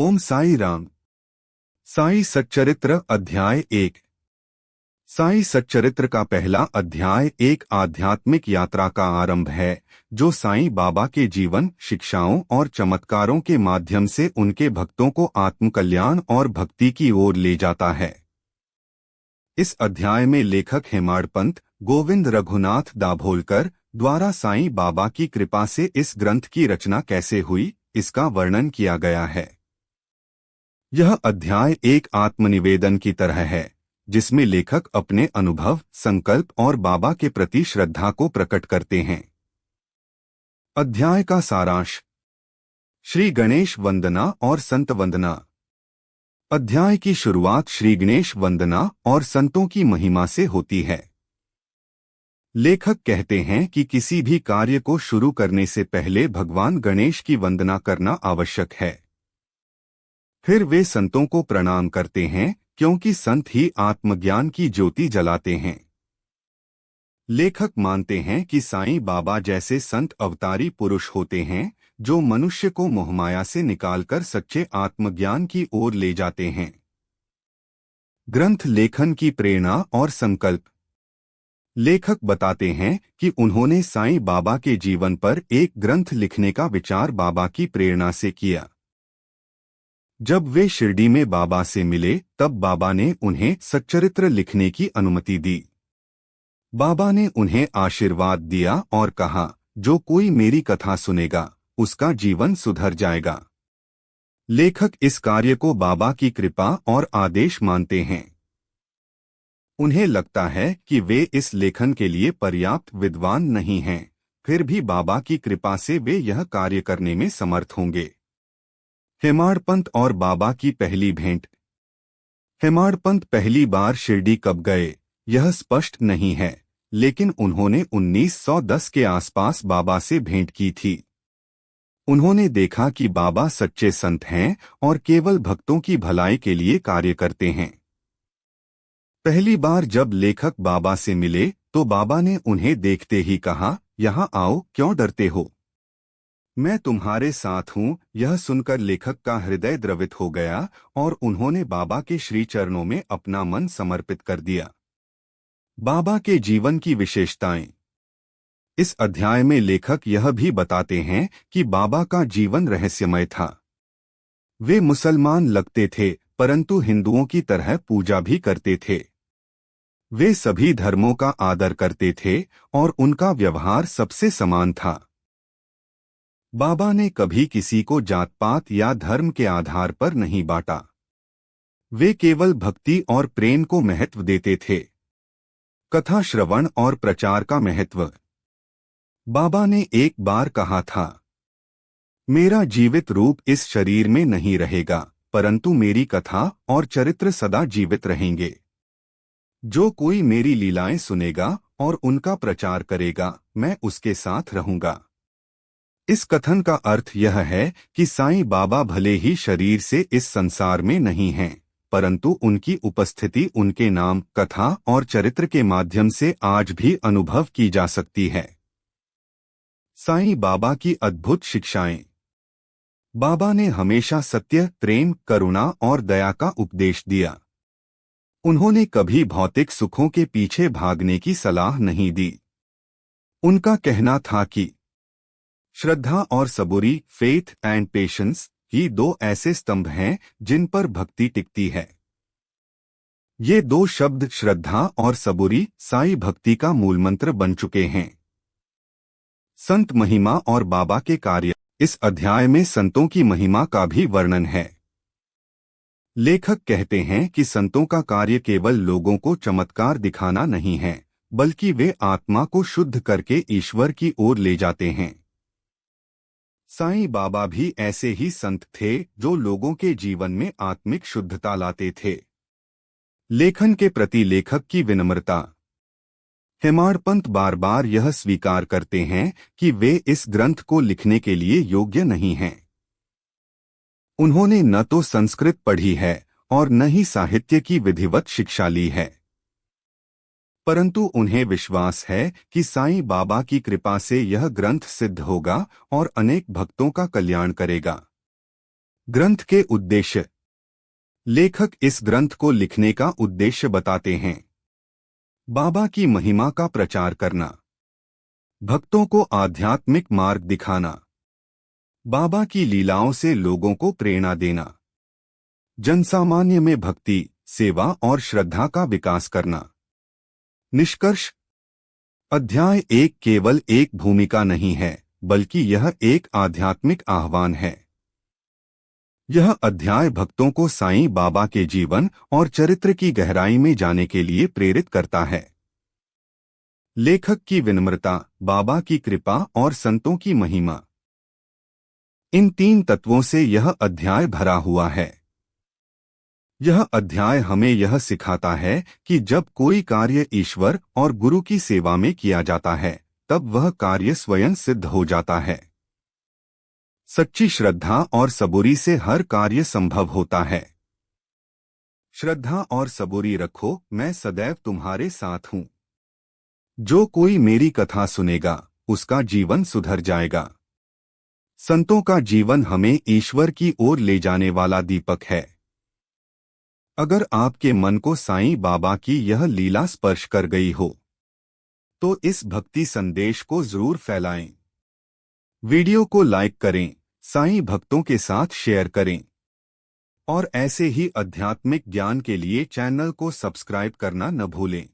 ओम साई राम। साई सच्चरित्र अध्याय 1। साई सच्चरित्र का पहला अध्याय एक आध्यात्मिक यात्रा का आरंभ है जो साईं बाबा के जीवन, शिक्षाओं और चमत्कारों के माध्यम से उनके भक्तों को आत्मकल्याण और भक्ति की ओर ले जाता है। इस अध्याय में लेखक हेमाडपंत गोविंद रघुनाथ दाभोलकर द्वारा साईं बाबा की कृपा से इस ग्रंथ की रचना कैसे हुई, इसका वर्णन किया गया है। यह अध्याय एक आत्मनिवेदन की तरह है जिसमें लेखक अपने अनुभव, संकल्प और बाबा के प्रति श्रद्धा को प्रकट करते हैं। अध्याय का सारांश। श्री गणेश वंदना और संत वंदना। अध्याय की शुरुआत श्री गणेश वंदना और संतों की महिमा से होती है। लेखक कहते हैं कि किसी भी कार्य को शुरू करने से पहले भगवान गणेश की वंदना करना आवश्यक है। फिर वे संतों को प्रणाम करते हैं क्योंकि संत ही आत्मज्ञान की ज्योति जलाते हैं। लेखक मानते हैं कि साईं बाबा जैसे संत अवतारी पुरुष होते हैं जो मनुष्य को मोहमाया से निकालकर सच्चे आत्मज्ञान की ओर ले जाते हैं। ग्रंथ लेखन की प्रेरणा और संकल्प। लेखक बताते हैं कि उन्होंने साईं बाबा के जीवन पर एक ग्रंथ लिखने का विचार बाबा की प्रेरणा से किया। जब वे शिरडी में बाबा से मिले तब बाबा ने उन्हें सच्चरित्र लिखने की अनुमति दी। बाबा ने उन्हें आशीर्वाद दिया और कहा, जो कोई मेरी कथा सुनेगा उसका जीवन सुधर जाएगा। लेखक इस कार्य को बाबा की कृपा और आदेश मानते हैं। उन्हें लगता है कि वे इस लेखन के लिए पर्याप्त विद्वान नहीं हैं, फिर भी बाबा की कृपा से वे यह कार्य करने में समर्थ होंगे। हेमाडपंत और बाबा की पहली भेंट। हेमाडपंत पहली बार शिरडी कब गए यह स्पष्ट नहीं है, लेकिन उन्होंने 1910 के आसपास बाबा से भेंट की थी। उन्होंने देखा कि बाबा सच्चे संत हैं और केवल भक्तों की भलाई के लिए कार्य करते हैं। पहली बार जब लेखक बाबा से मिले तो बाबा ने उन्हें देखते ही कहा, यहाँ आओ, क्यों डरते हो, मैं तुम्हारे साथ हूँ। यह सुनकर लेखक का हृदय द्रवित हो गया और उन्होंने बाबा के श्री चरणों में अपना मन समर्पित कर दिया। बाबा के जीवन की विशेषताएं। इस अध्याय में लेखक यह भी बताते हैं कि बाबा का जीवन रहस्यमय था। वे मुसलमान लगते थे परंतु हिंदुओं की तरह पूजा भी करते थे। वे सभी धर्मों का आदर करते थे और उनका व्यवहार सबसे समान था। बाबा ने कभी किसी को जात-पात या धर्म के आधार पर नहीं बांटा। वे केवल भक्ति और प्रेम को महत्व देते थे। कथा श्रवण और प्रचार का महत्व। बाबा ने एक बार कहा था, मेरा जीवित रूप इस शरीर में नहीं रहेगा परंतु मेरी कथा और चरित्र सदा जीवित रहेंगे। जो कोई मेरी लीलाएं सुनेगा और उनका प्रचार करेगा, मैं उसके साथ रहूंगा। इस कथन का अर्थ यह है कि साईं बाबा भले ही शरीर से इस संसार में नहीं हैं, परंतु उनकी उपस्थिति उनके नाम, कथा और चरित्र के माध्यम से आज भी अनुभव की जा सकती है। साईं बाबा की अद्भुत शिक्षाएं। बाबा ने हमेशा सत्य, प्रेम, करुणा और दया का उपदेश दिया। उन्होंने कभी भौतिक सुखों के पीछे भागने की सलाह नहीं दी। उनका कहना था कि श्रद्धा और सबूरी, फेथ एंड पेशेंस, ही दो ऐसे स्तंभ हैं जिन पर भक्ति टिकती है। ये दो शब्द श्रद्धा और सबूरी साई भक्ति का मूलमंत्र बन चुके हैं। संत महिमा और बाबा के कार्य। इस अध्याय में संतों की महिमा का भी वर्णन है। लेखक कहते हैं कि संतों का कार्य केवल लोगों को चमत्कार दिखाना नहीं है, बल्कि वे आत्मा को शुद्ध करके ईश्वर की ओर ले जाते हैं। साईं बाबा भी ऐसे ही संत थे जो लोगों के जीवन में आत्मिक शुद्धता लाते थे। लेखन के प्रति लेखक की विनम्रता। हेमाडपंत बार बार यह स्वीकार करते हैं कि वे इस ग्रंथ को लिखने के लिए योग्य नहीं हैं। उन्होंने न तो संस्कृत पढ़ी है और न ही साहित्य की विधिवत शिक्षा ली है, परंतु उन्हें विश्वास है कि साईं बाबा की कृपा से यह ग्रंथ सिद्ध होगा और अनेक भक्तों का कल्याण करेगा। ग्रंथ के उद्देश्य। लेखक इस ग्रंथ को लिखने का उद्देश्य बताते हैं। बाबा की महिमा का प्रचार करना, भक्तों को आध्यात्मिक मार्ग दिखाना, बाबा की लीलाओं से लोगों को प्रेरणा देना, जनसामान्य में भक्ति, सेवा और श्रद्धा का विकास करना। निष्कर्ष। अध्याय 1 केवल एक भूमिका नहीं है, बल्कि यह एक आध्यात्मिक आह्वान है। यह अध्याय भक्तों को साईं बाबा के जीवन और चरित्र की गहराई में जाने के लिए प्रेरित करता है। लेखक की विनम्रता, बाबा की कृपा और संतों की महिमा, इन 3 तत्वों से यह अध्याय भरा हुआ है। यह अध्याय हमें यह सिखाता है कि जब कोई कार्य ईश्वर और गुरु की सेवा में किया जाता है, तब वह कार्य स्वयं सिद्ध हो जाता है। सच्ची श्रद्धा और सबूरी से हर कार्य संभव होता है। श्रद्धा और सबूरी रखो, मैं सदैव तुम्हारे साथ हूँ। जो कोई मेरी कथा सुनेगा, उसका जीवन सुधर जाएगा। संतों का जीवन हमें ईश्वर की ओर ले जाने वाला दीपक है। अगर आपके मन को साईं बाबा की यह लीला स्पर्श कर गई हो, तो इस भक्ति संदेश को जरूर फैलाएं। वीडियो को लाइक करें, साईं भक्तों के साथ शेयर करें और ऐसे ही आध्यात्मिक ज्ञान के लिए चैनल को सब्सक्राइब करना न भूलें।